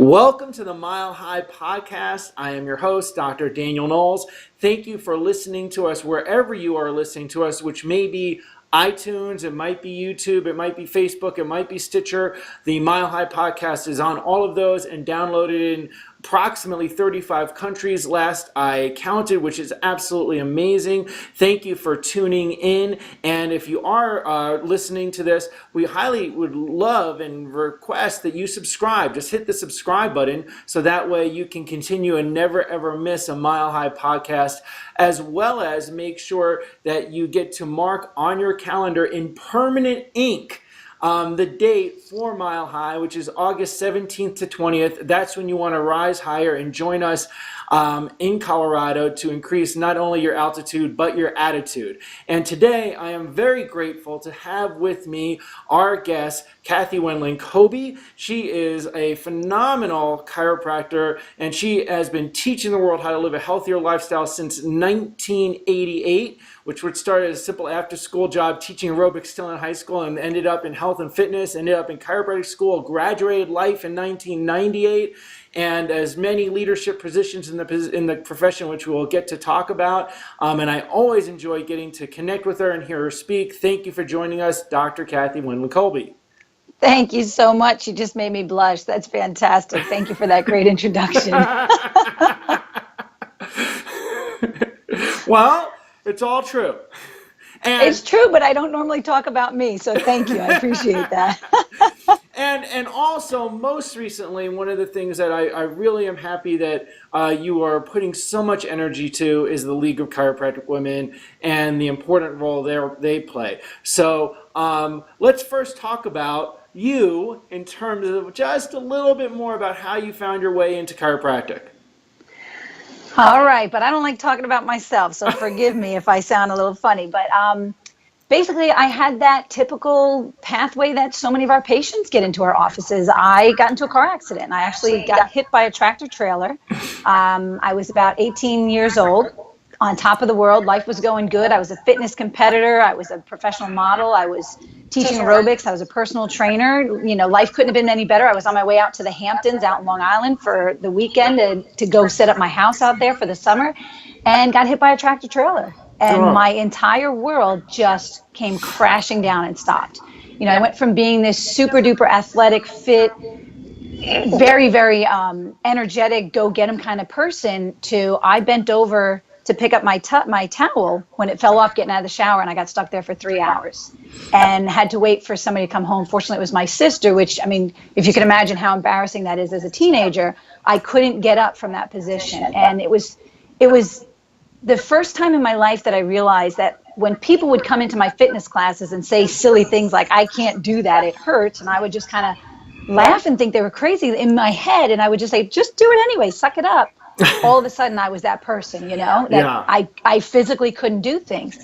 Welcome to the Mile High Podcast. I am your host, Dr. Daniel Knowles. Thank you for listening to us wherever you are listening to us, which may be iTunes, it might be YouTube, it might be Facebook, it might be Stitcher. The Mile High Podcast is on all of those and downloaded in approximately 35 countries last I counted, which is absolutely amazing. Thank you for tuning in. And if you are listening to this, we highly would love and request that you subscribe. Just hit the subscribe button so that way you can continue and never ever miss a Mile High Podcast, as well as make sure that you get to mark on your calendar in permanent ink the date for Mile High, which is August 17th to 20th. That's when you want to rise higher and join us in Colorado to increase not only your altitude, but your attitude. And today, I am very grateful to have with me our guest, Cathy Wendelin Colby. She is a phenomenal chiropractor, and she has been teaching the world how to live a healthier lifestyle since 1988, which would start as a simple after-school job teaching aerobics still in high school, and ended up in health and fitness, ended up in chiropractic school, graduated life in 1998, and as many leadership positions in the profession, which we'll get to talk about. And I always enjoy getting to connect with her and hear her speak. Thank you for joining us, Dr. Cathy Wendelin Colby. Thank you so much. You just made me blush. That's fantastic. Thank you for that great introduction. Well, it's all true. And it's true, but I don't normally talk about me, so thank you. I appreciate that. And also, most recently, one of the things that I really am happy that you are putting so much energy to is the League of Chiropractic Women and the important role they play. So let's first talk about you in terms of just a little bit more about how you found your way into chiropractic. All right, but I don't like talking about myself, so forgive me if I sound a little funny. But basically, I had that typical pathway that so many of our patients get into our offices. I got into a car accident. I actually got hit by a tractor trailer. I was about 18 years old, on top of the world. Life was going good. I was a fitness competitor. I was a professional model. I was teaching aerobics. I was a personal trainer. You know, life couldn't have been any better. I was on my way out to the Hamptons out in Long Island for the weekend to go set up my house out there for the summer, and got hit by a tractor trailer. And my entire world just came crashing down and stopped. You know, I went from being this super duper athletic, fit, very, very energetic, go get 'em kind of person to I bent over to pick up my towel when it fell off getting out of the shower, and I got stuck there for 3 hours and had to wait for somebody to come home. Fortunately, it was my sister, which, I mean, if you can imagine how embarrassing that is as a teenager, I couldn't get up from that position. And it was the first time in my life that I realized that when people would come into my fitness classes and say silly things like, I can't do that, it hurts, and I would just kind of laugh and think they were crazy in my head, and I would just say, just do it anyway, suck it up. All of a sudden I was that person, you know, that I physically couldn't do things.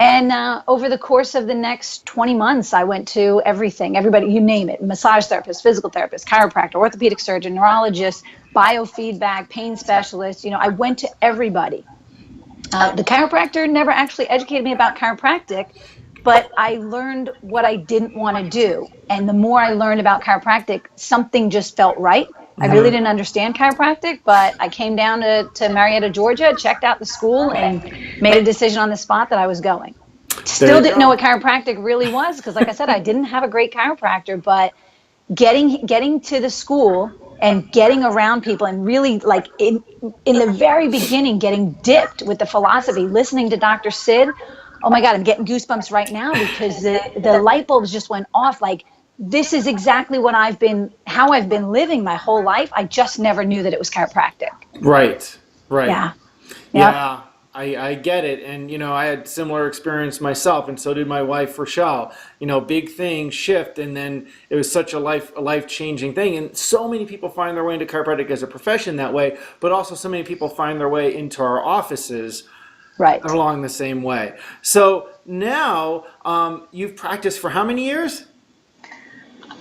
And over the course of the next 20 months, I went to everybody, you name it, massage therapist, physical therapist, chiropractor, orthopedic surgeon, neurologist, biofeedback, pain specialist. You know, I went to everybody. The chiropractor never actually educated me about chiropractic, but I learned what I didn't want to do. And the more I learned about chiropractic, something just felt right. I really didn't understand chiropractic, but I came down to Marietta, Georgia, checked out the school, and made a decision on the spot that I was going. Still didn't know what chiropractic really was, because like I said, I didn't have a great chiropractor, but getting to the school and getting around people and really, like, in the very beginning, getting dipped with the philosophy, listening to Dr. Sid. Oh my God, I'm getting goosebumps right now, because the light bulbs just went off. Like, this is exactly what how I've been living my whole life. I just never knew that it was chiropractic. Right. Yeah. I get it. And, you know, I had similar experience myself, and so did my wife, Rochelle. You know, big thing, shift, and then it was such a life-changing thing. And so many people find their way into chiropractic as a profession that way, but also so many people find their way into our offices along the same way. So now you've practiced for how many years?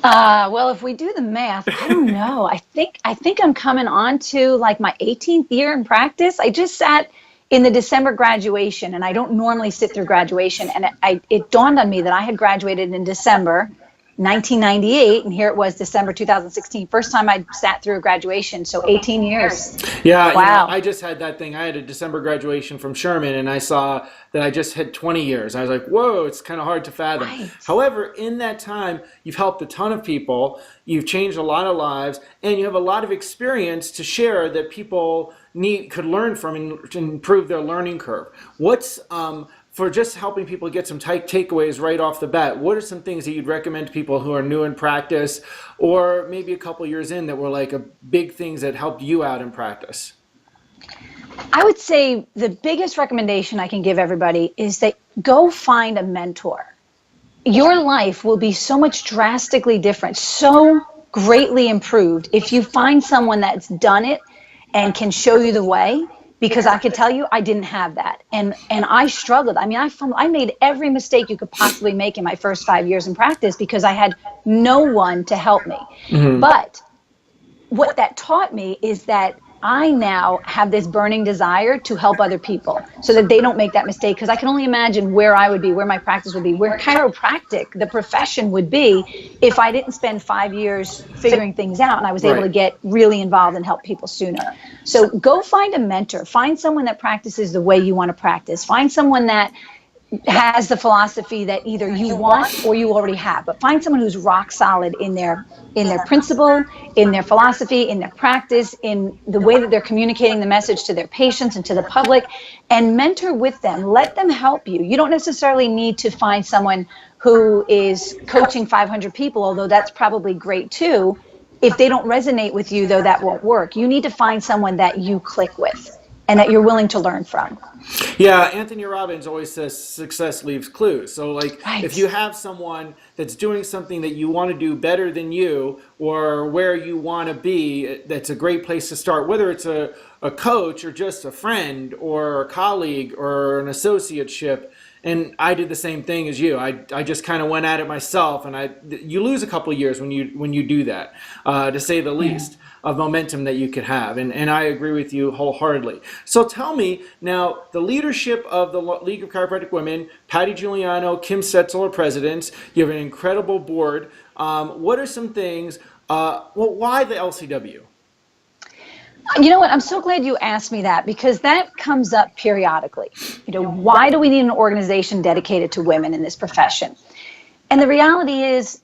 Well, if we do the math, I don't know. I think I'm coming on to like my 18th year in practice. I just sat in the December graduation, and I don't normally sit through graduation. And it dawned on me that I had graduated in December, 1998, and here it was December 2016. First time I sat through a graduation, so 18 years. Yeah, Wow. I just had that thing. I had a December graduation from Sherman, and I saw that I just had 20 years. I was like, whoa, it's kind of hard to fathom. Right. However, in that time, you've helped a ton of people, you've changed a lot of lives, and you have a lot of experience to share that people could learn from and to improve their learning curve. What's for just helping people get some takeaways right off the bat, what are some things that you'd recommend to people who are new in practice, or maybe a couple years in, that were like big things that helped you out in practice? I would say the biggest recommendation I can give everybody is that go find a mentor. Your life will be so much drastically different, so greatly improved if you find someone that's done it and can show you the way. Because I could tell you, I didn't have that. And I struggled. I mean, I made every mistake you could possibly make in my first 5 years in practice because I had no one to help me. Mm-hmm. But what that taught me is that I now have this burning desire to help other people so that they don't make that mistake. Because I can only imagine where I would be, where my practice would be, where chiropractic, the profession, would be if I didn't spend 5 years figuring things out and I was able to get really involved and help people sooner. So go find a mentor. Find someone that practices the way you want to practice. Find someone that has the philosophy that either you want or you already have, but find someone who's rock solid in their principle, in their philosophy, in their practice, in the way that they're communicating the message to their patients and to the public, and mentor with them. Let them help you. You don't necessarily need to find someone who is coaching 500 people, although that's probably great too. If they don't resonate with you, though, that won't work. You need to find someone that you click with and that you're willing to learn from. Yeah, Anthony Robbins always says success leaves clues. So like if you have someone that's doing something that you want to do better than you or where you want to be, that's a great place to start, whether it's a coach or just a friend or a colleague or an associateship. And I did the same thing as you. I just kind of went at it myself, and you lose a couple of years when you do that, to say the least, of momentum that you could have. And I agree with you wholeheartedly. So tell me now, the leadership of the League of Chiropractic Women, Patty Giuliano, Kim Setzel are presidents. You have an incredible board. What are some things? Why the LCW? You know what? I'm so glad you asked me that, because that comes up periodically. Why do we need an organization dedicated to women in this profession? And the reality is,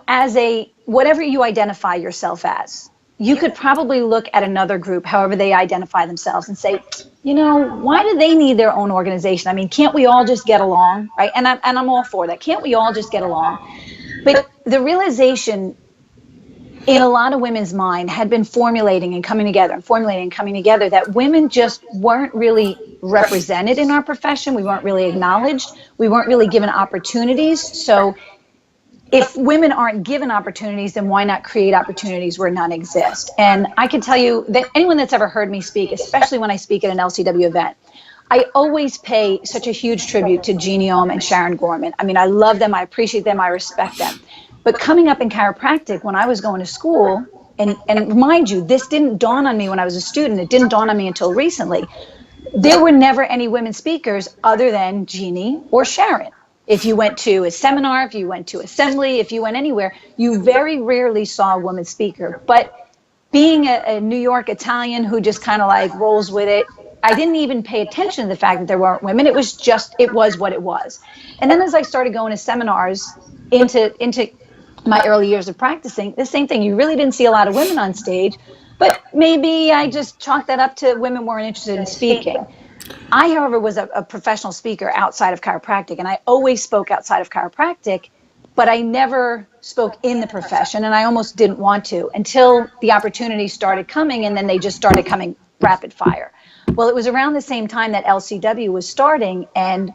as whatever you identify yourself as, you could probably look at another group, however they identify themselves, and say, why do they need their own organization? I mean, can't we all just get along, right? And I'm all for that. Can't we all just get along? But the realization in a lot of women's mind had been formulating and coming together that women just weren't really represented in our profession. We weren't really acknowledged. We weren't really given opportunities. So if women aren't given opportunities, then why not create opportunities where none exist? And I can tell you that anyone that's ever heard me speak, especially when I speak at an LCW event, I always pay such a huge tribute to Jeannie Ohm and Sharon Gorman. I mean, I love them. I appreciate them. I respect them. But coming up in chiropractic, when I was going to school, and mind you, this didn't dawn on me when I was a student. It didn't dawn on me until recently. There were never any women speakers other than Jeannie or Sharon. If you went to a seminar, if you went to assembly, if you went anywhere, you very rarely saw a woman speaker. But being a New York Italian who just kind of like rolls with it, I didn't even pay attention to the fact that there weren't women. It was what it was. And then as I started going to seminars into my early years of practicing, the same thing. You really didn't see a lot of women on stage, but maybe I just chalked that up to women weren't interested in speaking. I, however, was a professional speaker outside of chiropractic, and I always spoke outside of chiropractic, but I never spoke in the profession, and I almost didn't want to until the opportunities started coming, and then they just started coming rapid fire. Well, it was around the same time that LCW was starting, and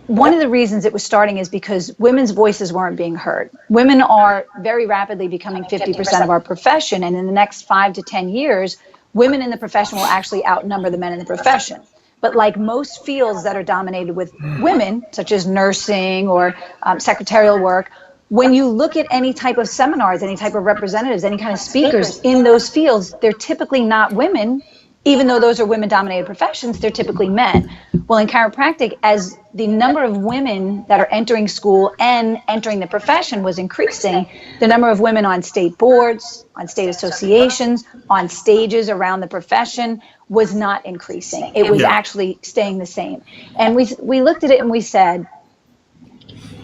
one of the reasons it was starting is because women's voices weren't being heard. Women are very rapidly becoming 50% of our profession, and in the next 5 to 10 years, women in the profession will actually outnumber the men in the profession. But like most fields that are dominated with women, such as nursing or secretarial work, when you look at any type of seminars, any type of representatives, any kind of speakers in those fields, they're typically not women even though those are women-dominated professions, they're typically men. Well, in chiropractic, as the number of women that are entering school and entering the profession was increasing, the number of women on state boards, on state associations, on stages around the profession was not increasing. It was actually staying the same. And we looked at it and we said,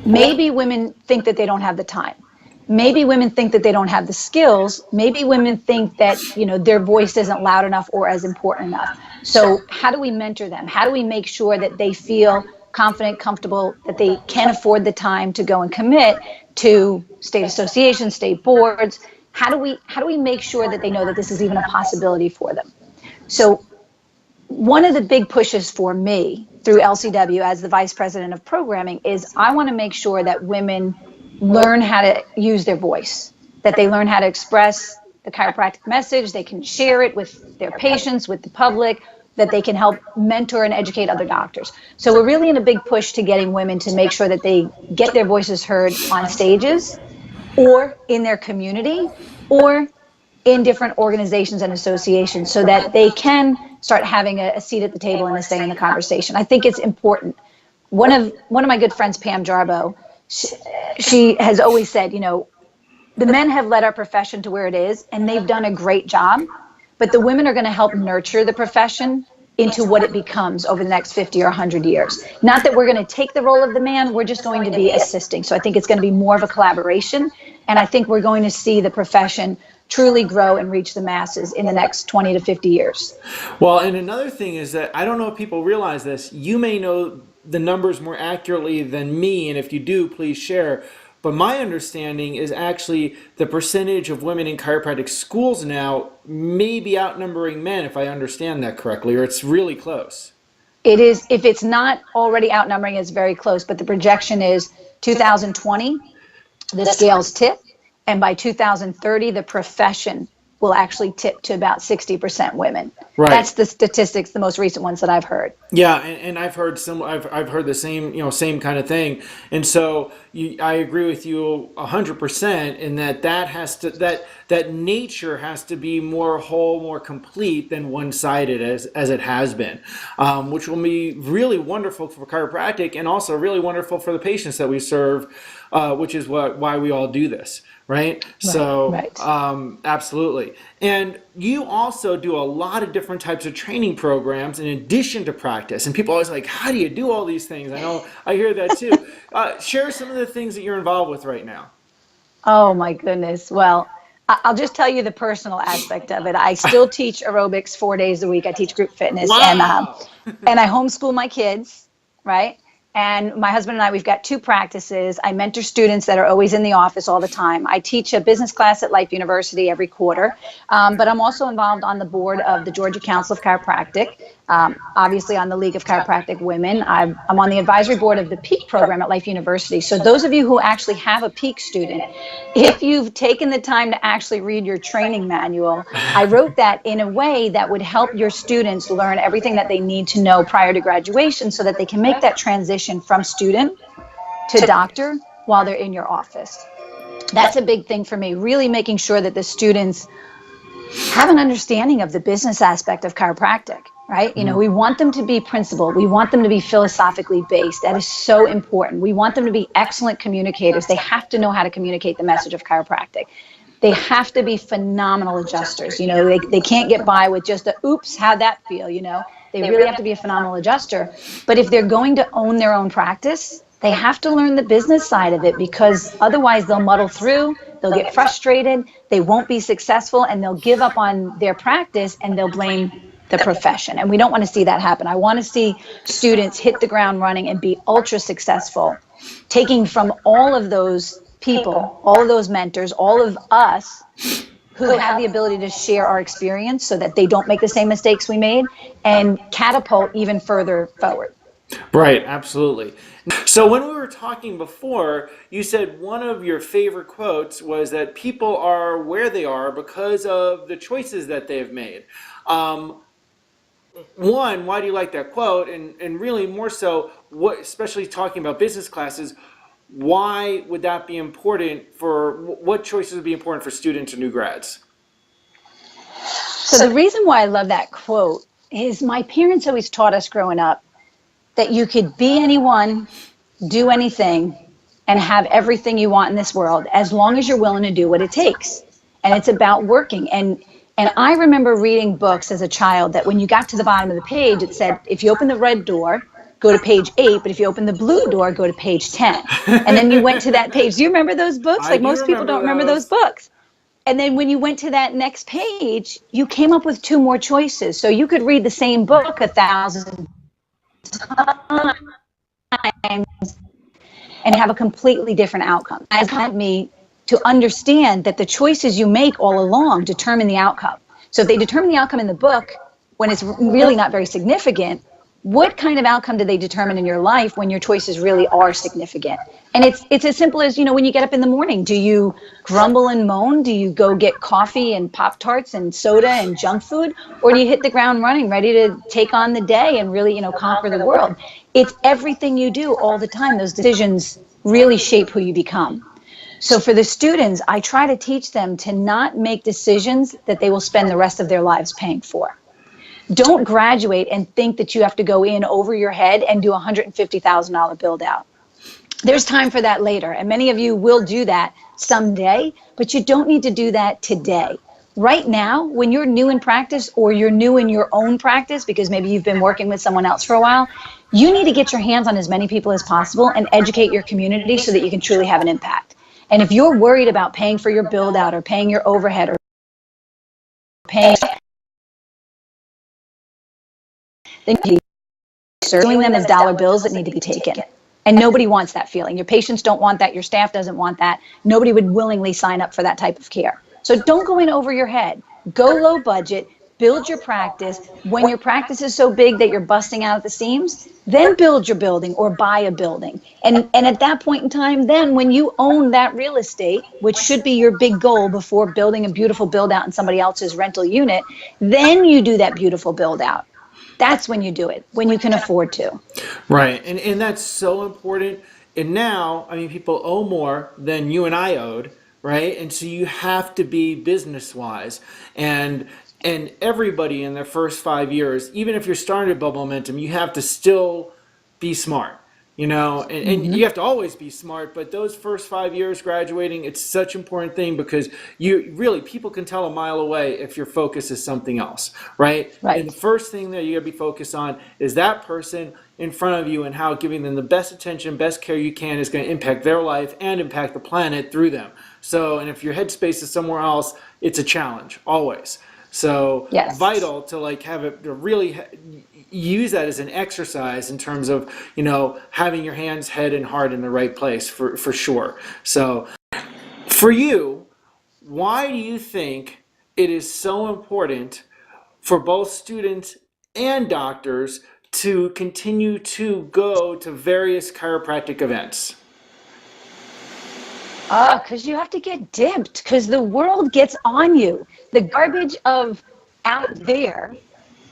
maybe women think that they don't have the time. Maybe women think that they don't have the skills. Maybe women think that, their voice isn't loud enough or as important enough. So how do we mentor them? How do we make sure that they feel confident, comfortable, that they can afford the time to go and commit to state associations, state boards? How do we make sure that they know that this is even a possibility for them? So one of the big pushes for me through LCW as the vice president of programming is I want to make sure that women learn how to use their voice, that they learn how to express the chiropractic message, they can share it with their patients, with the public, that they can help mentor and educate other doctors. So we're really in a big push to getting women to make sure that they get their voices heard on stages or in their community or in different organizations and associations so that they can start having a seat at the table and a say in the conversation. I think it's important. One of my good friends, Pam Jarbo, she has always said, the men have led our profession to where it is, and they've done a great job, but the women are going to help nurture the profession into what it becomes over the next 50 or 100 years. Not that we're going to take the role of the man, we're just going to be assisting. So I think it's going to be more of a collaboration, and I think we're going to see the profession truly grow and reach the masses in the next 20 to 50 years. Well, and another thing is that I don't know if people realize this. You may know the numbers more accurately than me, and if you do, please share. But my understanding is actually the percentage of women in chiropractic schools now may be outnumbering men, if I understand that correctly, or it's really close. It is, if it's not already outnumbering, it's very close. But the projection is 2020, the scales tip. And by 2030, the profession will actually tip to about 60% women. Right. That's the statistics, the most recent ones that I've heard. Yeah, and I've heard I've heard the same kind of thing, and so I agree with you 100% in that nature has to be more whole, more complete than one-sided as it has been, which will be really wonderful for chiropractic and also really wonderful for the patients that we serve, which is why we all do this. Right? So, right. Absolutely. And you also do a lot of different types of training programs in addition to practice. And people always like, how do you do all these things? I know, I hear that too. Share some of the things that you're involved with right now. Oh my goodness. Well, I'll just tell you the personal aspect of it. I still teach aerobics 4 days a week. I teach group fitness. Wow. And I homeschool my kids, right? And my husband and I, we've got 2 practices. I mentor students that are always in the office all the time. I teach a business class at Life University every quarter, but I'm also involved on the board of the Georgia Council of Chiropractic, obviously on the League of Chiropractic Women. I'm on the advisory board of the PEAK program at Life University. So those of you who actually have a PEAK student, if you've taken the time to actually read your training manual, I wrote that in a way that would help your students learn everything that they need to know prior to graduation so that they can make that transition from student to doctor while they're in your office. That's a big thing for me, really making sure that the students have an understanding of the business aspect of chiropractic, right? We want them to be principled. We want them to be philosophically based. That is so important. We want them to be excellent communicators. They have to know how to communicate the message of chiropractic. They have to be phenomenal adjusters. They can't get by with just oops, how'd that feel, They really have to be a phenomenal adjuster. But if they're going to own their own practice, they have to learn the business side of it, because otherwise they'll muddle through, they'll get frustrated, they won't be successful, and they'll give up on their practice and they'll blame the profession. And we don't want to see that happen. I want to see students hit the ground running and be ultra successful, taking from all of those people, all of those mentors, all of us who have the ability to share our experience so that they don't make the same mistakes we made and catapult even further forward. Right, absolutely. So when we were talking before, you said one of your favorite quotes was that people are where they are because of the choices that they've made. One, why do you like that quote? And really more so, especially talking about business classes, why would that be important what choices would be important for students or new grads? So the reason why I love that quote is my parents always taught us growing up that you could be anyone, do anything, and have everything you want in this world as long as you're willing to do what it takes. And it's about working. And I remember reading books as a child that when you got to the bottom of the page, it said, if you open the red door, go to page 8, but if you open the blue door, go to page 10. And then you went to that page. Do you remember those books? I Like do most people don't remember those books. And then when you went to that next page, you came up with 2 more choices. So you could read the same book 1,000 times and have a completely different outcome. That led me to understand that the choices you make all along determine the outcome. So if they determine the outcome in the book, when it's really not very significant, what kind of outcome do they determine in your life when your choices really are significant? And it's as simple as, when you get up in the morning, do you grumble and moan? Do you go get coffee and Pop-Tarts and soda and junk food? Or do you hit the ground running, ready to take on the day and really, conquer the world? It's everything you do all the time. Those decisions really shape who you become. So for the students, I try to teach them to not make decisions that they will spend the rest of their lives paying for. Don't graduate and think that you have to go in over your head and do a $150,000 build out. There's time for that later, and many of you will do that someday, but you don't need to do that today. Right now, when you're new in practice or you're new in your own practice, because maybe you've been working with someone else for a while, you need to get your hands on as many people as possible and educate your community so that you can truly have an impact. And if you're worried about paying for your build out or paying your overhead or paying, then doing them as dollar bills that need to be taken. And nobody wants that feeling. Your patients don't want that. Your staff doesn't want that. Nobody would willingly sign up for that type of care. So don't go in over your head. Go low budget, build your practice. When your practice is so big that you're busting out at the seams, then build your building or buy a building. And at that point in time, then when you own that real estate, which should be your big goal before building a beautiful build out in somebody else's rental unit, then you do that beautiful build out. That's when you do it, when you can afford to. Right. And that's so important. And now, people owe more than you and I owed, right? And so you have to be business wise. And everybody in their first 5 years, even if you're starting to build momentum, you have to still be smart. And you have to always be smart, but those first 5 years graduating, it's such an important thing because people can tell a mile away if your focus is something else, right? And the first thing that you gotta be focused on is that person in front of you and how giving them the best attention, best care you can is gonna impact their life and impact the planet through them. So, and if your headspace is somewhere else, it's a challenge, always. So vital to have it to really use that as an exercise in terms of having your hands, head, and heart in the right place for sure. So for you, why do you think it is so important for both students and doctors to continue to go to various chiropractic events? Because you have to get dipped, because the world gets on you. The garbage of out there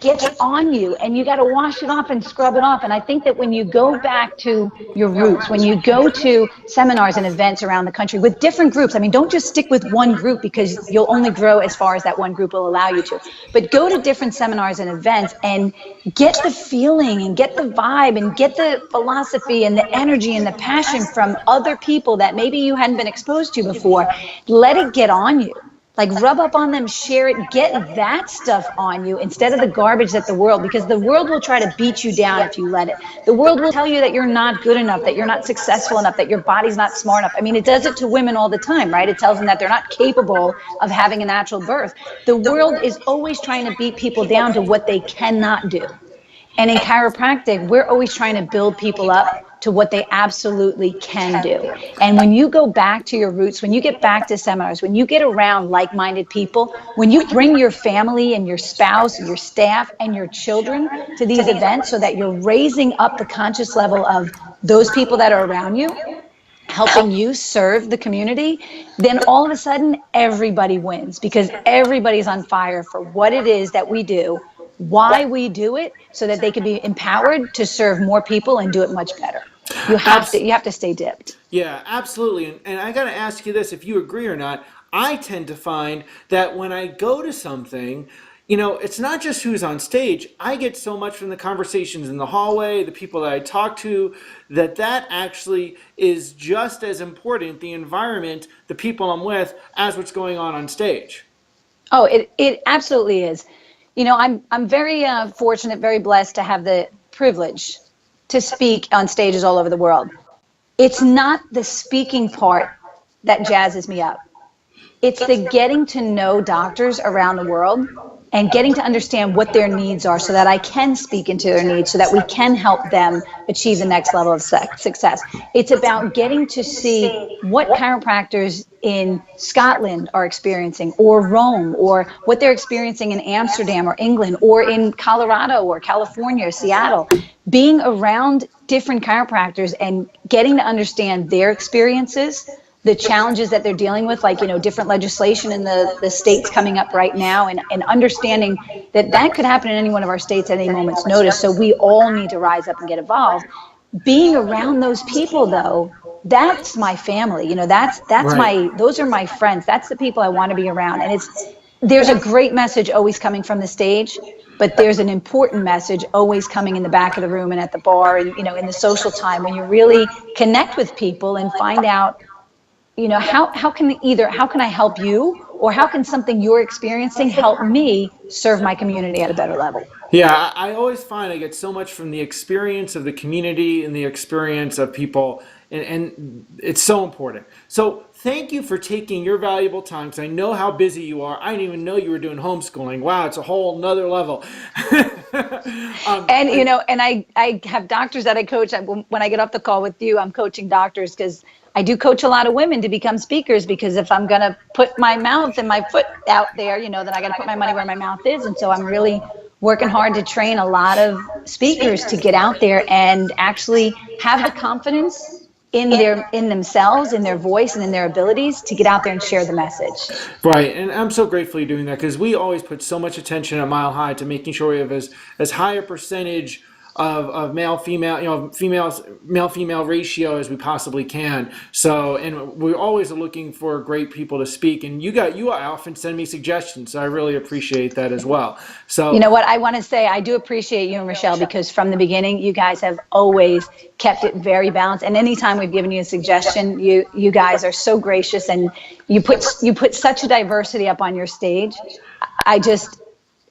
gets on you, and you got to wash it off and scrub it off. And I think that when you go back to your roots, when you go to seminars and events around the country with different groups, don't just stick with one group because you'll only grow as far as that one group will allow you to, but go to different seminars and events and get the feeling and get the vibe and get the philosophy and the energy and the passion from other people that maybe you hadn't been exposed to before. Let it get on you. Rub up on them, share it, get that stuff on you instead of the garbage that the world, because the world will try to beat you down if you let it. The world will tell you that you're not good enough, that you're not successful enough, that your body's not smart enough. It does it to women all the time, right? It tells them that they're not capable of having a natural birth. The world is always trying to beat people down to what they cannot do. And in chiropractic, we're always trying to build people up to what they absolutely can do. And when you go back to your roots, when you get back to seminars, when you get around like-minded people, when you bring your family and your spouse, your staff, and your children to these events so that you're raising up the conscious level of those people that are around you, helping you serve the community, then all of a sudden everybody wins because everybody's on fire for what it is that we do, why we do it, so that they can be empowered to serve more people and do it much better. You have to stay dipped. Yeah, absolutely. And I got to ask you this, if you agree or not. I tend to find that when I go to something, it's not just who's on stage. I get so much from the conversations in the hallway, the people that I talk to, that actually is just as important, the environment, the people I'm with, as what's going on stage. Oh, it absolutely is. I'm very fortunate, very blessed to have the privilege to speak on stages all over the world. It's not the speaking part that jazzes me up. It's the getting to know doctors around the world and getting to understand what their needs are so that I can speak into their needs so that we can help them achieve the next level of success. It's about getting to see what chiropractors in Scotland are experiencing, or Rome, or what they're experiencing in Amsterdam or England, or in Colorado or California or Seattle. Being around different chiropractors and getting to understand their experiences, the challenges that they're dealing with, like, different legislation in the states coming up right now, and understanding that could happen in any one of our states at any moment's notice. So we all need to rise up and get involved. Being around those people, though, that's my family. That's Right. those are my friends. That's the people I want to be around. And there's a great message always coming from the stage, but there's an important message always coming in the back of the room and at the bar, and in the social time, when you really connect with people and find out, how can I help you, or how can something you're experiencing help me serve my community at a better level? Yeah, I always find I get so much from the experience of the community and the experience of people, and it's so important. So thank you for taking your valuable time, because I know how busy you are. I didn't even know you were doing homeschooling. Wow, it's a whole nother level. And and I have doctors that I coach. When I get off the call with you, I'm coaching doctors, because I do coach a lot of women to become speakers, because if I'm going to put my mouth and my foot out there, then I got to put my money where my mouth is. And so I'm really working hard to train a lot of speakers to get out there and actually have the confidence in themselves, in their voice, and in their abilities to get out there and share the message. Right, and I'm so grateful you're doing that, because we always put so much attention at Mile High to making sure we have as high a percentage of male female male female ratio as we possibly can. So, and we're always looking for great people to speak, and you often send me suggestions, so I really appreciate that as well. You So know what I want to say? I do appreciate you and Rochelle, because from the beginning, you guys have always kept it very balanced. And anytime we've given you a suggestion, you guys are so gracious, and you put such a diversity up on your stage. I just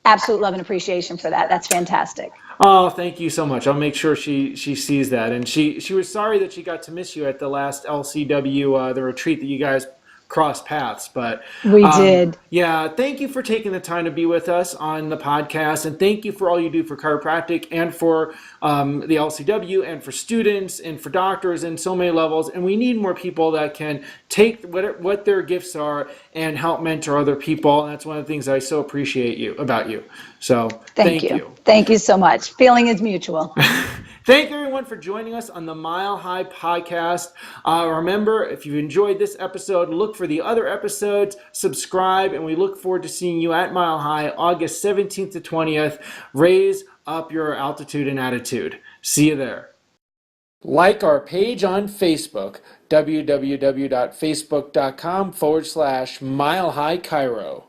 absolute love and appreciation for that. That's fantastic. oh, thank you so much. I'll make sure she sees that. And she was sorry that she got to miss you at the last LCW, the retreat that you guys crossed paths. But We did. yeah, thank you for taking the time to be with us on the podcast, and thank you for all you do for chiropractic and for the LCW and for students and for doctors in so many levels. And we need more people that can take what their gifts are and help mentor other people. And that's one of the things I so appreciate about you. So Thank thank you. you. Thank you so much. Feeling is mutual. Thank you, everyone, for joining us on the Mile High podcast. Remember, if you enjoyed this episode, look for the other episodes, subscribe, and we look forward to seeing you at Mile High August 17th to 20th. Raise up your altitude and attitude. See you there. Like our page on Facebook, www.facebook.com/Mile High Chiro.